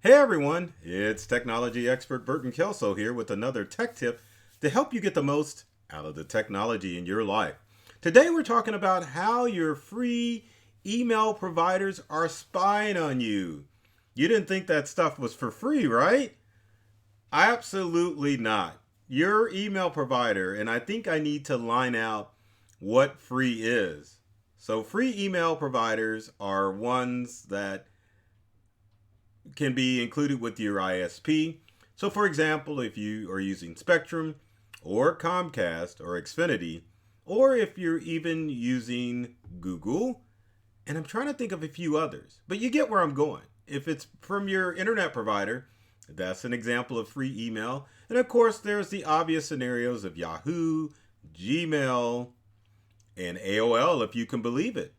Hey everyone, it's technology expert Burton Kelso here with another tech tip to help you get the most out of the technology in your life. Today we're talking about how your free email providers are spying on you. You didn't think that stuff was for free, right? Absolutely not. Your email provider, and I think I need to line out what free is. So, free email providers are ones that can be included with your ISP. So, for example, if you are using Spectrum or Comcast or Xfinity, or if you're even using Google, and I'm trying to think of a few others, but you get where I'm going. If it's from your internet provider, that's an example of free email. And of course, there's the obvious scenarios of Yahoo, Gmail, and AOL, if you can believe it.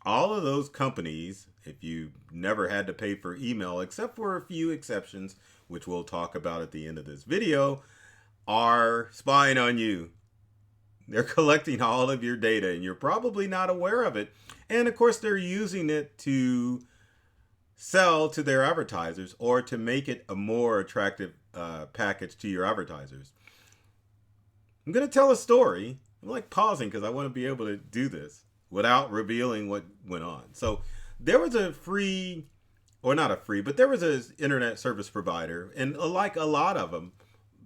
All of those companies, if you never had to pay for email, except for a few exceptions, which we'll talk about at the end of this video, are spying on you. They're collecting all of your data and you're probably not aware of it. And of course, they're using it to sell to their advertisers or to make it a more attractive package to your advertisers. I'm going to tell a story. I'm like pausing because I want to be able to do this without revealing what went on. So there was a free, or not a free, but there was an internet service provider, and like a lot of them,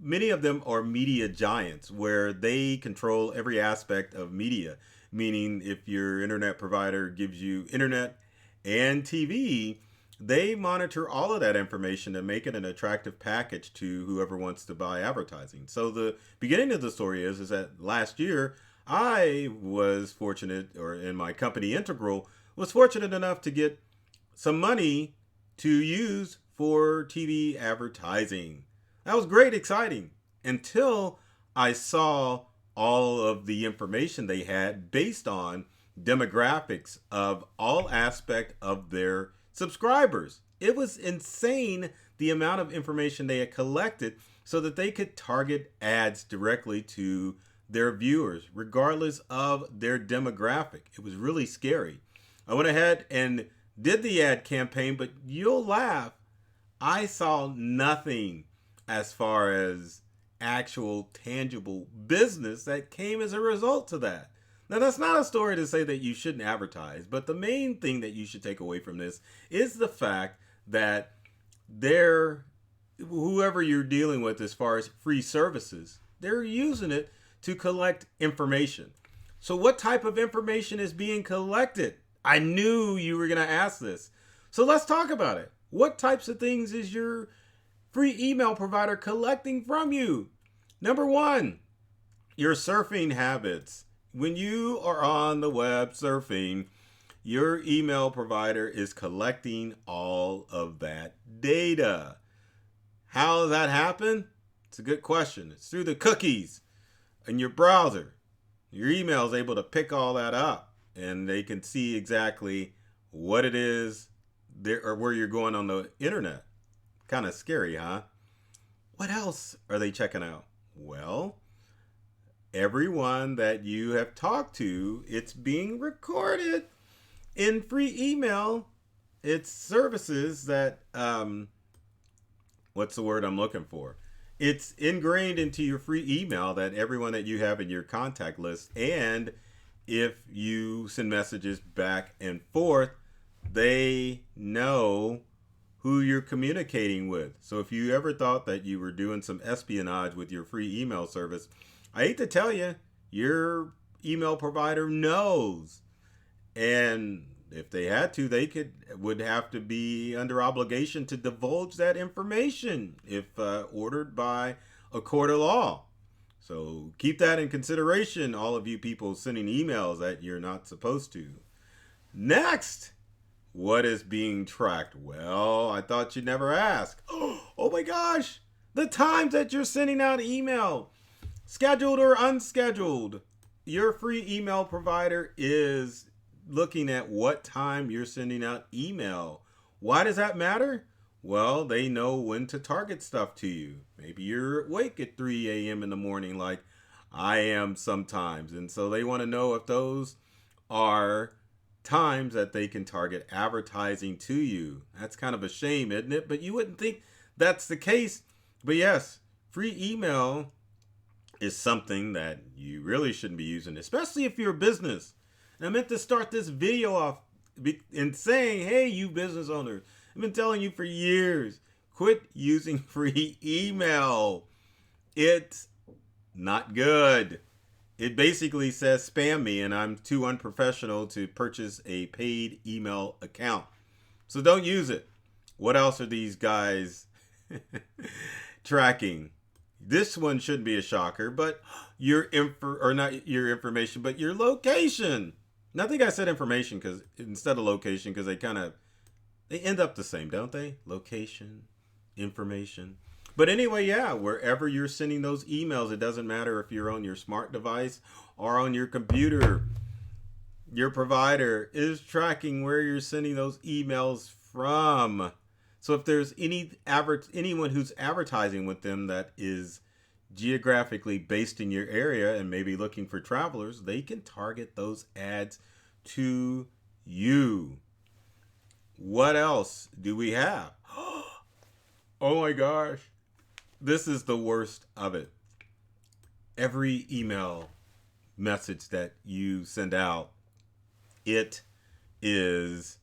many of them are media giants where they control every aspect of media. Meaning, if your internet provider gives you internet and TV, they monitor all of that information and make it an attractive package to whoever wants to buy advertising. So the beginning of the story is that last year I was fortunate, or in my company Integral, was fortunate enough to get some money to use for TV advertising. That was great, exciting, until I saw all of the information they had based on demographics of all aspect of their subscribers. It was insane the amount of information they had collected so that they could target ads directly to their viewers, regardless of their demographic. It was really scary. I went ahead and did the ad campaign, but you'll laugh. I saw nothing as far as actual tangible business that came as a result to that. Now, that's not a story to say that you shouldn't advertise, but the main thing that you should take away from this is the fact that whoever you're dealing with as far as free services, they're using it to collect information. So what type of information is being collected? I knew you were going to ask this. So let's talk about it. What types of things is your free email provider collecting from you? Number one, your surfing habits. When you are on the web surfing, your email provider is collecting all of that data. How does that happen? It's a good question. It's through the cookies in your browser. Your email is able to pick all that up and they can see exactly what it is there or where you're going on the internet. Kind of scary, huh? What else are they checking out? Well, everyone that you have talked to, it's being recorded in free email. It's services that, what's the word I'm looking for? It's ingrained into your free email that everyone that you have in your contact list, and if you send messages back and forth, they know who you're communicating with. So if you ever thought that you were doing some espionage with your free email service, I hate to tell you, your email provider knows. And if they had to, would have to be under obligation to divulge that information if ordered by a court of law. So keep that in consideration, all of you people sending emails that you're not supposed to. Next, what is being tracked? Well, I thought you'd never ask. Oh my gosh, the times that you're sending out email, scheduled or unscheduled. Your free email provider is looking at what time you're sending out email. Why does that matter? Well, they know when to target stuff to you. Maybe you're awake at 3 a.m. in the morning like I am sometimes. And so they want to know if those are times that they can target advertising to you. That's kind of a shame, isn't it? But you wouldn't think that's the case. But yes, free email is something that you really shouldn't be using, especially if you're a business. And I meant to start this video off in saying, hey, you business owners, I've been telling you for years, quit using free email. It's not good. It basically says spam me, and I'm too unprofessional to purchase a paid email account. So don't use it. What else are these guys tracking? This one shouldn't be a shocker, but your not your information, but your location. And I think I said information because instead of location, because they end up the same, don't they? Location, information. But anyway, yeah, wherever you're sending those emails, it doesn't matter if you're on your smart device or on your computer. Your provider is tracking where you're sending those emails from. So if there's anyone who's advertising with them that is geographically based in your area and maybe looking for travelers, they can target those ads to you. What else do we have? Oh my gosh. This is the worst of it. Every email message that you send out, it is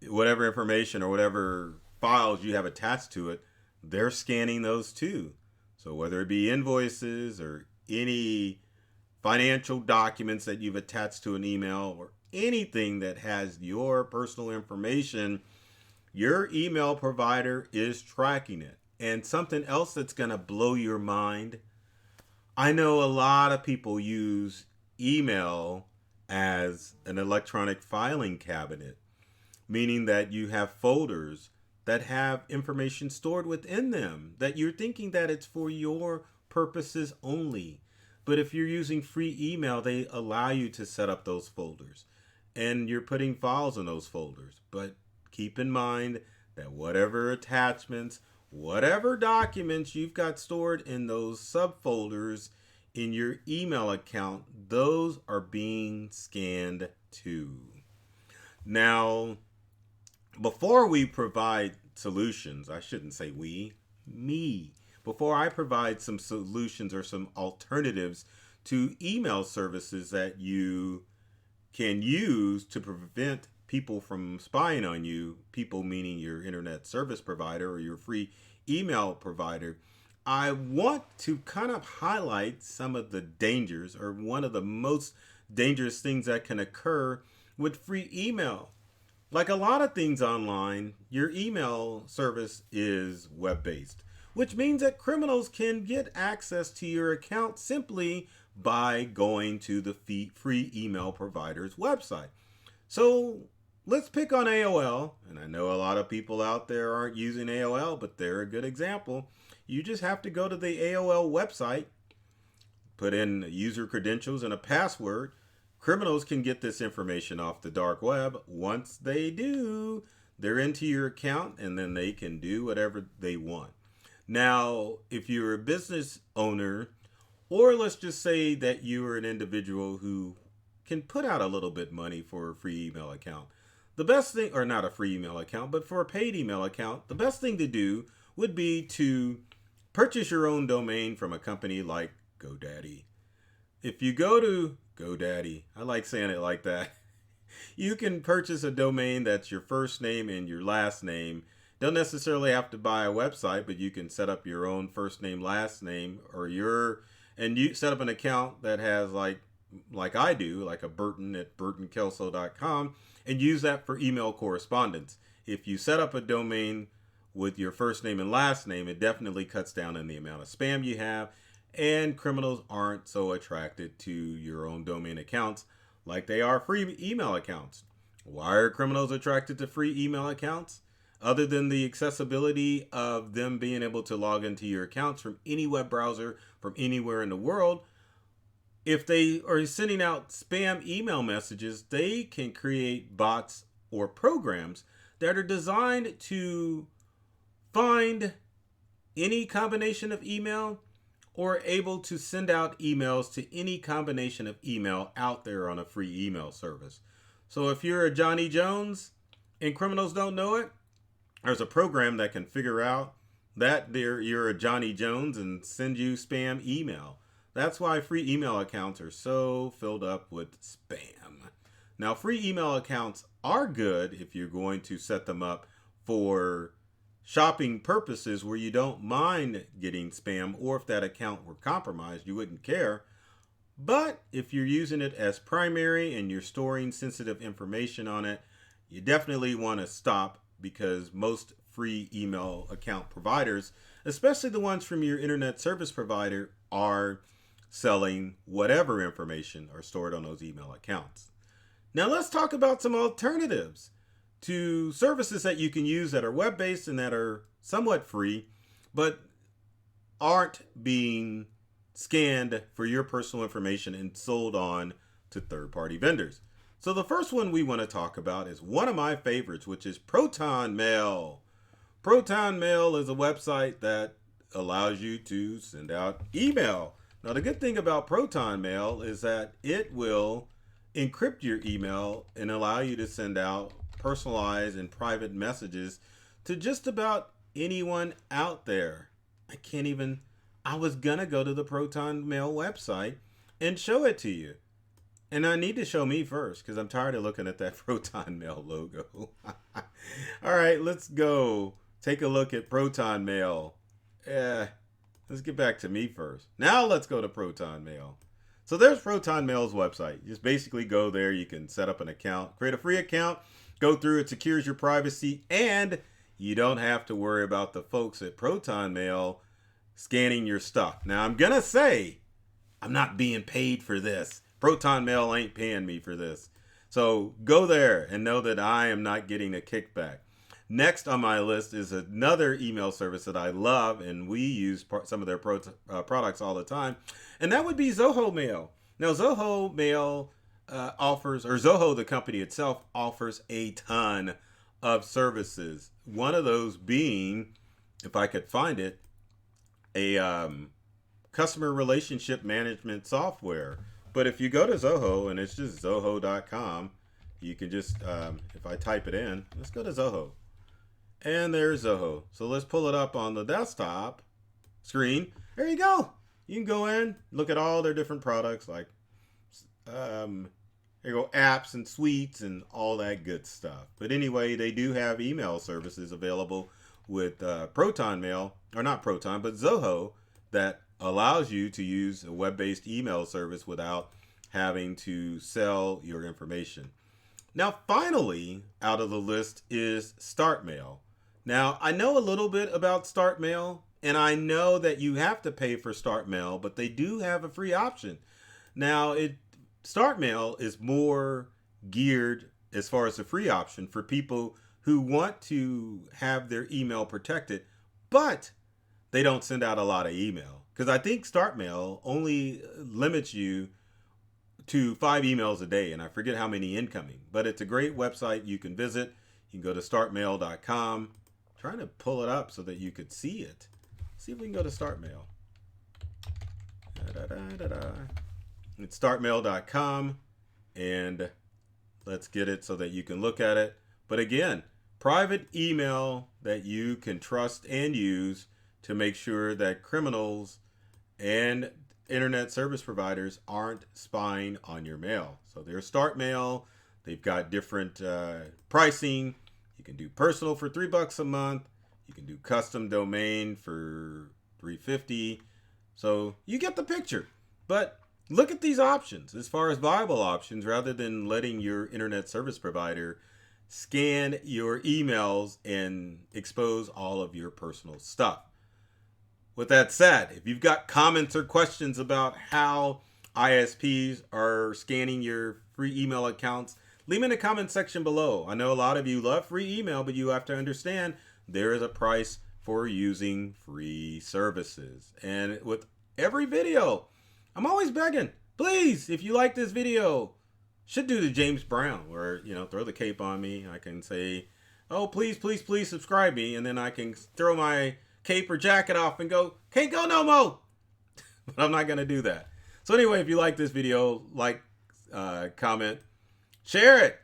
whatever information or whatever files you have attached to it, they're scanning those too. So whether it be invoices or any financial documents that you've attached to an email or anything that has your personal information, your email provider is tracking it. And something else that's going to blow your mind, I know a lot of people use email as an electronic filing cabinet, meaning that you have folders that have information stored within them that you're thinking that it's for your purposes only. But if you're using free email, they allow you to set up those folders and you're putting files in those folders. But keep in mind that whatever attachments, whatever documents you've got stored in those subfolders in your email account, those are being scanned too. Now, before we provide solutions, I shouldn't say me. Before I provide some solutions or some alternatives to email services that you can use to prevent people from spying on you, people meaning your internet service provider or your free email provider, I want to kind of highlight some of the dangers or one of the most dangerous things that can occur with free email. Like a lot of things online, your email service is web-based, which means that criminals can get access to your account simply by going to the free email provider's website. So let's pick on AOL, and I know a lot of people out there aren't using AOL, but they're a good example. You just have to go to the AOL website, put in user credentials and a password. Criminals can get this information off the dark web. Once they do, they're into your account and then they can do whatever they want. Now, if you're a business owner, or let's just say that you're an individual who can put out a little bit money for a free email account, the best thing, or not a free email account, but for a paid email account, the best thing to do would be to purchase your own domain from a company like GoDaddy. If you go to GoDaddy, I like saying it like that, you can purchase a domain that's your first name and your last name. Don't necessarily have to buy a website, but you can set up your own first name, last name, or and you set up an account that has like I do, like a Burton at burtonkelso.com, and use that for email correspondence. If you set up a domain with your first name and last name, it definitely cuts down on the amount of spam you have, and criminals aren't so attracted to your own domain accounts like they are free email accounts. Why are criminals attracted to free email accounts? Other than the accessibility of them being able to log into your accounts from any web browser from anywhere in the world, if they are sending out spam email messages, they can create bots or programs that are designed to find any combination of email or able to send out emails to any combination of email out there on a free email service. So if you're a Johnny Jones and criminals don't know it, there's a program that can figure out that you're a Johnny Jones and send you spam email. That's why free email accounts are so filled up with spam. Now, free email accounts are good if you're going to set them up for shopping purposes where you don't mind getting spam, or if that account were compromised, you wouldn't care. But if you're using it as primary and you're storing sensitive information on it, you definitely want to stop, because most free email account providers, especially the ones from your internet service provider, are selling whatever information are stored on those email accounts. Now let's talk about some alternatives to services that you can use that are web-based and that are somewhat free, but aren't being scanned for your personal information and sold on to third-party vendors. So the first one we want to talk about is one of my favorites, which is Proton Mail. Proton Mail is a website that allows you to send out email. Now the good thing about Proton Mail is that it will encrypt your email and allow you to send out personalized and private messages to just about anyone out there. I was gonna go to the Proton Mail website and show it to you. And I need to show me first, because I'm tired of looking at that Proton Mail logo. All right, let's go take a look at Proton Mail. Let's get back to me first. Now let's go to Proton Mail. So there's Proton Mail's website. You just basically go there. You can set up an account, create a free account, go through. It secures your privacy, and you don't have to worry about the folks at Proton Mail scanning your stuff. Now I'm going to say I'm not being paid for this. Proton Mail ain't paying me for this. So go there and know that I am not getting a kickback. Next on my list is another email service that I love, and we use some of their products all the time, and that would be Zoho Mail. Now, Zoho Mail Zoho, the company itself, offers a ton of services. One of those being, if I could find it, a customer relationship management software. But if you go to Zoho, and it's just zoho.com, you can just, if I type it in, let's go to Zoho. And there's Zoho. So let's pull it up on the desktop screen. There you go. You can go in, look at all their different products, like there you go, apps and suites and all that good stuff. But anyway, they do have email services available with Proton Mail, or not Proton, but Zoho, that allows you to use a web-based email service without having to sell your information. Now, finally, out of the list is Start Mail. Now, I know a little bit about Start Mail, and I know that you have to pay for Start Mail, but they do have a free option. Now, Start Mail is more geared, as far as the free option, for people who want to have their email protected, but they don't send out a lot of email. Because I think Start Mail only limits you to 5 emails a day, and I forget how many incoming. But it's a great website you can visit. You can go to startmail.com. Trying to pull it up so that you could see it. See if we can go to Start Mail. It's startmail.com, and let's get it so that you can look at it. But again, private email that you can trust and use to make sure that criminals and internet service providers aren't spying on your mail. So there's Start Mail. They've got different pricing. You can do personal for $3 a month. You can do custom domain for $3.50. So you get the picture. But look at these options as far as viable options, rather than letting your internet service provider scan your emails and expose all of your personal stuff. With that said, if you've got comments or questions about how ISPs are scanning your free email accounts, leave them in the comment section below. I know a lot of you love free email, but you have to understand there is a price for using free services. And with every video, I'm always begging, please, if you like this video, should do the James Brown, where, throw the cape on me. I can say, oh, please, please, please subscribe me. And then I can throw my cape or jacket off and go, can't go no more. But I'm not going to do that. So anyway, if you like this video, comment, share it.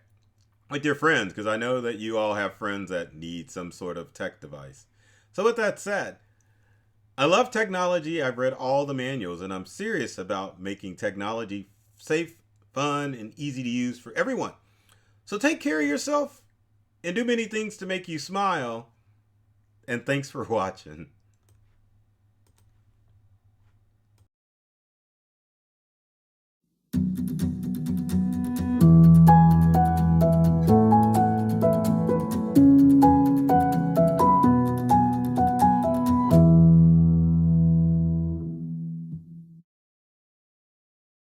with your friends, because I know that you all have friends that need some sort of tech device. So with that said, I love technology. I've read all the manuals, and I'm serious about making technology safe, fun, and easy to use for everyone. So take care of yourself and do many things to make you smile. And thanks for watching.